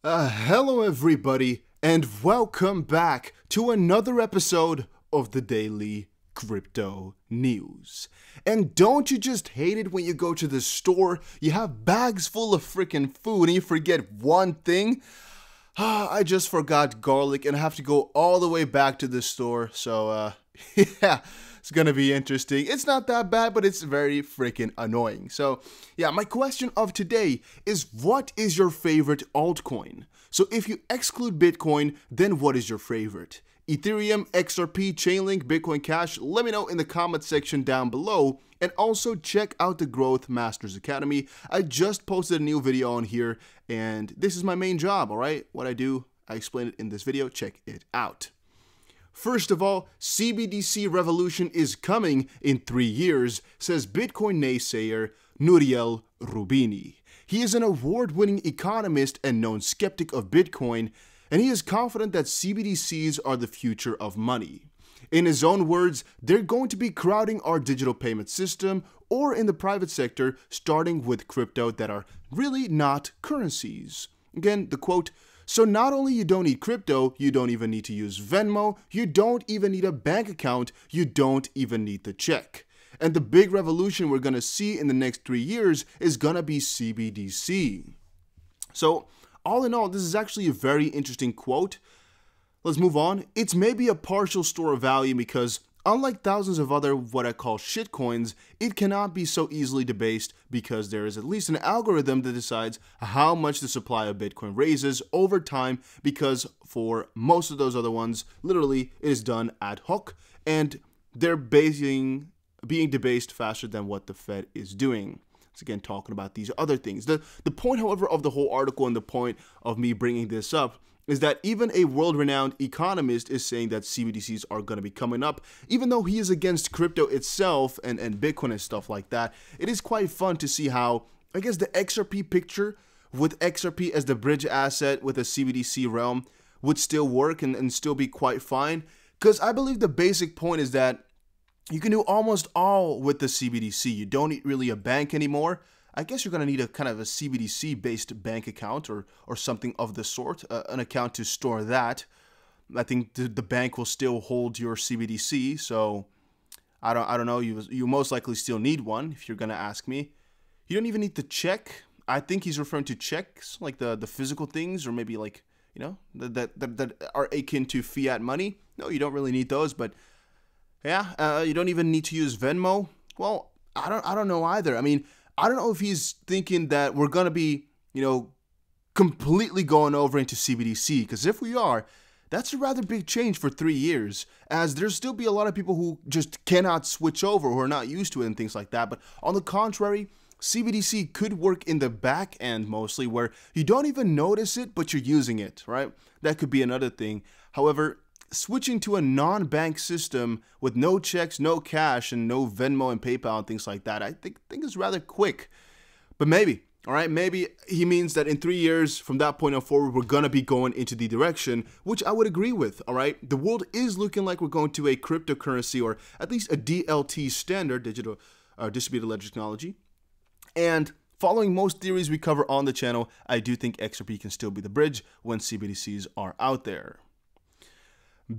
Hello everybody, and welcome back to another episode of the Daily Crypto News. And don't you just hate it when you go to the store, you have bags full of freaking food and you forget one thing? I just forgot garlic and I have to go all the way back to the store, so yeah, it's gonna be interesting. It's not that bad, but it's very freaking annoying. So yeah, my question of today is, what is your favorite altcoin? So if you exclude Bitcoin, then what is your favorite? Ethereum, XRP, Chainlink, Bitcoin Cash? Let me know in the comment section down below. And also check out the Growth Masters Academy. I just posted a new video on here, and this is my main job, alright? What I do, I explain it in this video. Check it out. First of all, CBDC revolution is coming in 3 years, says Bitcoin naysayer Nouriel Roubini. He is an award-winning economist and known skeptic of Bitcoin, and he is confident that CBDCs are the future of money. In his own words, they're going to be crowding our digital payment system, or in the private sector, starting with crypto that are really not currencies. Again, the quote, "So not only you don't need crypto, you don't even need to use Venmo, you don't even need a bank account, you don't even need the check. And the big revolution we're going to see in the next 3 years is going to be CBDC." So, all in all, this is actually a very interesting quote. Let's move on. It's maybe a partial store of value because, unlike thousands of other what I call shitcoins, it cannot be so easily debased because there is at least an algorithm that decides how much the supply of Bitcoin raises over time, because for most of those other ones, literally, it is done ad hoc and they're being debased faster than what the Fed is doing. It's again talking about these other things. The point, however, of the whole article and the point of me bringing this up is that even a world-renowned economist is saying that CBDCs are going to be coming up. Even though he is against crypto itself and Bitcoin and stuff like that, it is quite fun to see how, I guess, the XRP picture with XRP as the bridge asset with a CBDC realm would still work and still be quite fine. Because I believe the basic point is that you can do almost all with the CBDC. You don't need really a bank anymore. I guess you're going to need a kind of a CBDC-based bank account or something of the sort, an account to store that. I think the bank will still hold your CBDC, so I don't know. You most likely still need one if you're going to ask me. You don't even need the check. I think he's referring to checks, like the physical things, or maybe like, you know, that are akin to fiat money. No, you don't really need those, but yeah, you don't even need to use Venmo. Well, I don't know either. I mean, I don't know if he's thinking that we're going to be, you know, completely going over into CBDC, because if we are, that's a rather big change for 3 years, as there'll still be a lot of people who just cannot switch over, who are not used to it and things like that. But on the contrary, CBDC could work in the back end mostly, where you don't even notice it, but you're using it, right? That could be another thing. However, switching to a non-bank system with no checks, no cash, and no Venmo and PayPal and things like that, I think is rather quick. But maybe, all right, maybe he means that in 3 years from that point on forward, we're going to be going into the direction, which I would agree with, all right? The world is looking like we're going to a cryptocurrency, or at least a DLT standard, digital distributed ledger technology. And following most theories we cover on the channel, I do think XRP can still be the bridge when CBDCs are out there.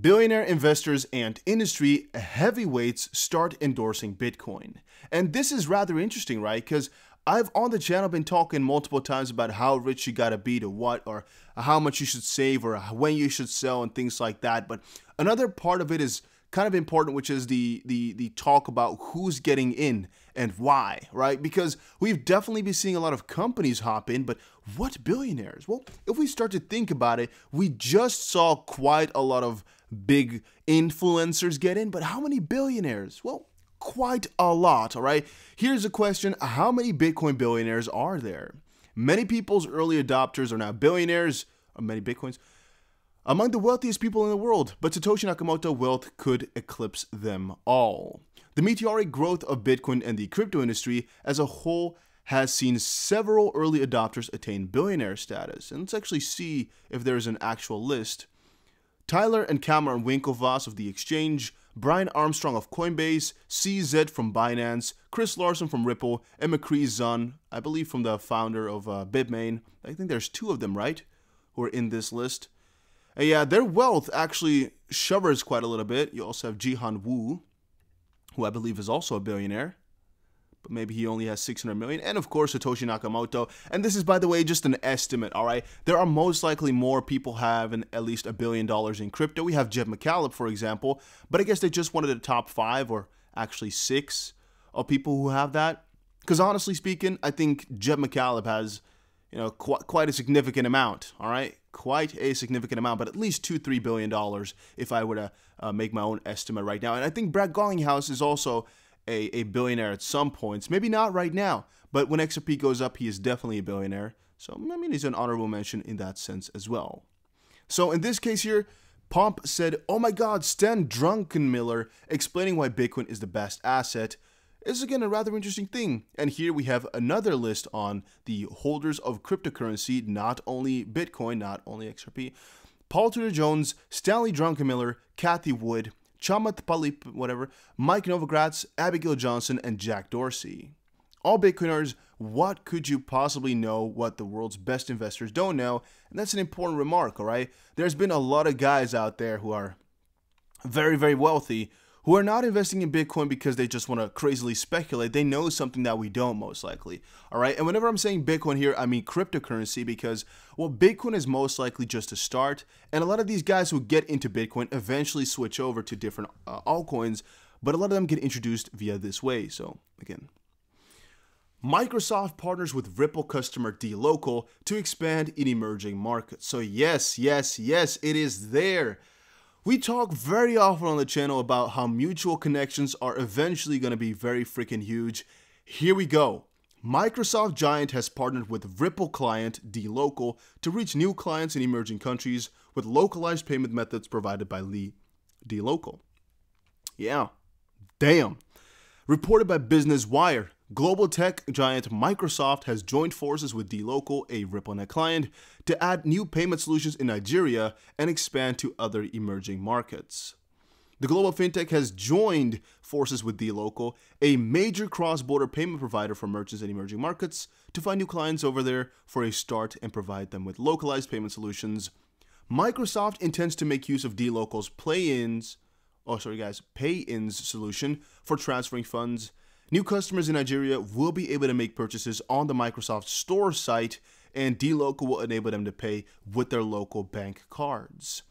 Billionaire investors and industry heavyweights start endorsing Bitcoin. And this is rather interesting, right? Because I've on the channel been talking multiple times about how rich you gotta be to what, or how much you should save, or when you should sell and things like that. But another part of it is kind of important, which is the talk about who's getting in and why, right? Because we've definitely been seeing a lot of companies hop in, but what billionaires? Well, if we start to think about it, we just saw quite a lot of big influencers get in, but how many billionaires? Well, quite a lot, all right? Here's a question: how many Bitcoin billionaires are there? Many people's early adopters are now billionaires, or many Bitcoins, among the wealthiest people in the world, but Satoshi Nakamoto's wealth could eclipse them all. The meteoric growth of Bitcoin and the crypto industry as a whole has seen several early adopters attain billionaire status. And let's actually see if there's an actual list. Tyler and Cameron Winklevoss of the exchange, Brian Armstrong of Coinbase, CZ from Binance, Chris Larson from Ripple, and McCree Zun, I believe from the founder of Bitmain. I think there's 2 of them, right? who are in this list. And yeah, their wealth actually shovers quite a little bit. You also have Jihan Wu, who I believe is also a billionaire, but maybe he only has 600 million. And of course, Satoshi Nakamoto. And this is, by the way, just an estimate, all right? There are most likely more people having at least $1 billion in crypto. We have Jeb McCallum, for example, but I guess they just wanted the top 5 or actually 6 of people who have that. Because honestly speaking, I think Jeb McCallum has, you know, quite a significant amount, all right? Quite a significant amount, but at least $2-3 billion if I were to make my own estimate right now. And I think Brad Garlinghouse is also a billionaire at some points. Maybe not right now, but when XRP goes up, he is definitely a billionaire. So, I mean, he's an honorable mention in that sense as well. So, in this case here, Pomp said, "Oh my god, Stan Druckenmiller explaining why Bitcoin is the best asset." Is again a rather interesting thing. And here we have another list on the holders of cryptocurrency, not only Bitcoin, not only XRP. Paul Tudor Jones, Stanley Druckenmiller, Kathy Wood, Chamath Palihapitiya, whatever, Mike Novogratz, Abigail Johnson, and Jack Dorsey. All Bitcoiners, what could you possibly know what the world's best investors don't know? And that's an important remark, all right? There's been a lot of guys out there who are very, very wealthy who are not investing in Bitcoin because they just want to crazily speculate. They know something that we don't, most likely. All right. And whenever I'm saying Bitcoin here, I mean cryptocurrency because, well, Bitcoin is most likely just a start. And a lot of these guys who get into Bitcoin eventually switch over to different altcoins, but a lot of them get introduced via this way. So, again, Microsoft partners with Ripple customer DLocal to expand in emerging markets. So, yes, it is there. We talk very often on the channel about how mutual connections are eventually going to be very freaking huge. Here we go. Microsoft Giant has partnered with Ripple client DLocal to reach new clients in emerging countries with localized payment methods provided by DLocal. Yeah, damn. Reported by Business Wire, global tech giant Microsoft has joined forces with DLocal, a RippleNet client, to add new payment solutions in Nigeria and expand to other emerging markets. The global fintech has joined forces with DLocal, a major cross-border payment provider for merchants in emerging markets, to find new clients over there for a start and provide them with localized payment solutions. Microsoft intends to make use of DLocal's pay-ins solution for transferring funds. New customers in Nigeria will be able to make purchases on the Microsoft Store site, and DLocal will enable them to pay with their local bank cards.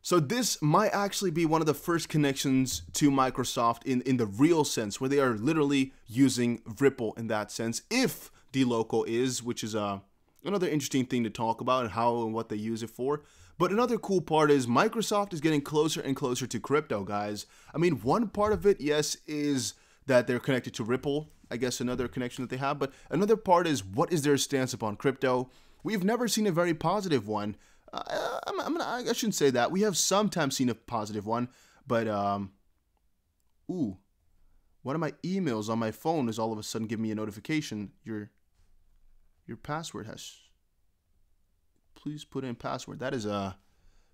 So this might actually be one of the first connections to Microsoft in the real sense, where they are literally using Ripple in that sense, if DLocal is, which is another interesting thing to talk about and how and what they use it for. But another cool part is Microsoft is getting closer and closer to crypto, guys. I mean, one part of it, yes, is that they're connected to Ripple, I guess another connection that they have, but another part is what is their stance upon crypto. We've never seen a very positive one. I shouldn't say that. We have sometimes seen a positive one, but one of my emails on my phone is all of a sudden giving me a notification. Your password has, please put in password. That is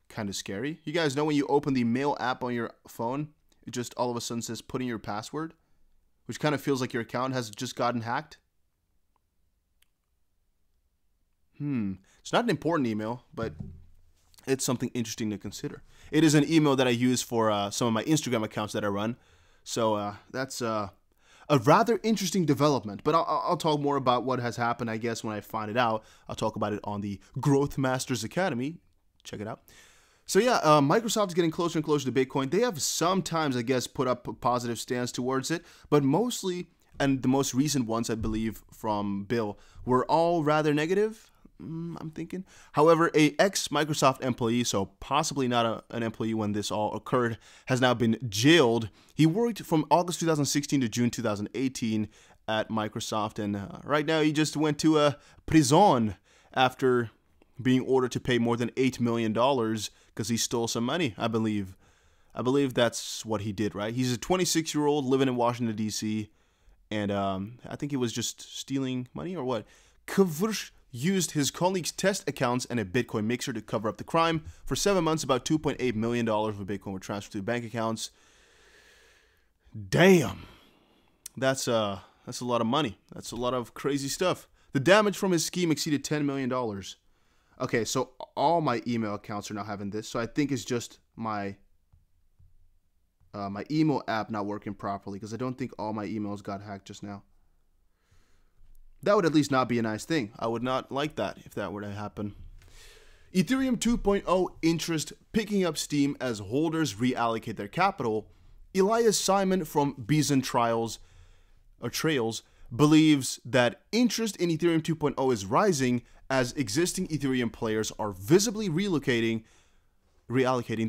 kind of scary. You guys know when you open the mail app on your phone, it just all of a sudden says put in your password, which kind of feels like your account has just gotten hacked. It's not an important email, but it's something interesting to consider. It is an email that I use for some of my Instagram accounts that I run. So that's a rather interesting development. But I'll talk more about what has happened, I guess, when I find it out. I'll talk about it on the Growth Masters Academy. Check it out. So yeah, Microsoft is getting closer and closer to Bitcoin. They have sometimes, I guess, put up a positive stance towards it, but mostly, and the most recent ones, I believe, from Bill, were all rather negative, I'm thinking. However, a ex-Microsoft employee, so possibly not an employee when this all occurred, has now been jailed. He worked from August 2016 to June 2018 at Microsoft, and right now he just went to a prison after being ordered to pay more than $8 million because he stole some money, I believe. I believe that's what he did, right? He's a 26-year-old living in Washington, D.C., and I think he was just stealing money or what? Kavursh used his colleagues' test accounts and a Bitcoin mixer to cover up the crime. For 7 months, about $2.8 million of Bitcoin were transferred to bank accounts. Damn. That's a lot of money. That's a lot of crazy stuff. The damage from his scheme exceeded $10 million. Okay, so all my email accounts are now having this. So I think it's just my my email app not working properly, because I don't think all my emails got hacked just now. That would at least not be a nice thing. I would not like that if that were to happen. Ethereum 2.0 interest picking up steam as holders reallocate their capital. Elias Simon from Bison Trails believes that interest in Ethereum 2.0 is rising as existing Ethereum players are visibly reallocating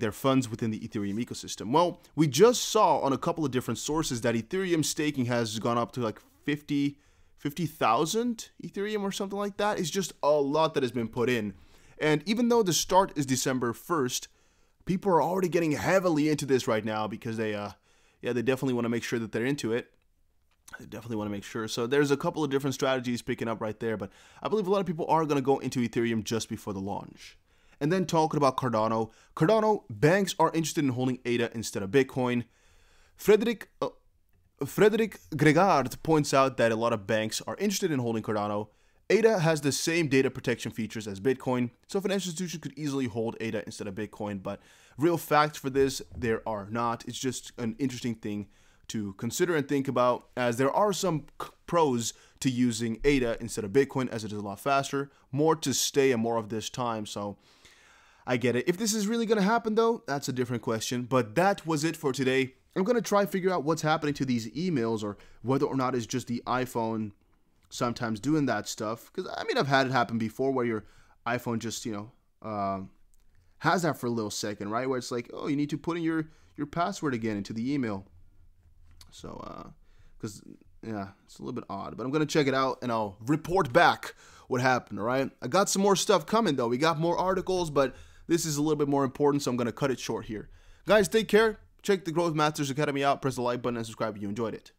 their funds within the Ethereum ecosystem. Well, we just saw on a couple of different sources that Ethereum staking has gone up to like 50,000 Ethereum or something like that. It's just a lot that has been put in. And even though the start is December 1st, people are already getting heavily into this right now because they definitely want to make sure that they're into it. They definitely want to make sure. So there's a couple of different strategies picking up right there, but I believe a lot of people are going to go into Ethereum just before the launch. And then talking about Cardano. Cardano, banks are interested in holding ADA instead of Bitcoin. Frederick Gregard points out that a lot of banks are interested in holding Cardano. ADA has the same data protection features as Bitcoin, so financial institutions could easily hold ADA instead of Bitcoin, but real facts for this, there are not. It's just an interesting thing to consider and think about, as there are some pros to using ADA instead of Bitcoin, as it is a lot faster, more to stay and more of this time, so I get it. If this is really going to happen though, that's a different question, but that was it for today. I'm going to try to figure out what's happening to these emails, or whether or not it's just the iPhone sometimes doing that stuff, because I mean, I've had it happen before where your iPhone just, has that for a little second, right? Where it's like, oh, you need to put in your password again into the email. So, because, yeah, it's a little bit odd, but I'm going to check it out and I'll report back what happened, all right? I got some more stuff coming though. We got more articles, but this is a little bit more important, so I'm going to cut it short here. Guys, take care. Check the Growth Masters Academy out. Press the like button and subscribe if you enjoyed it.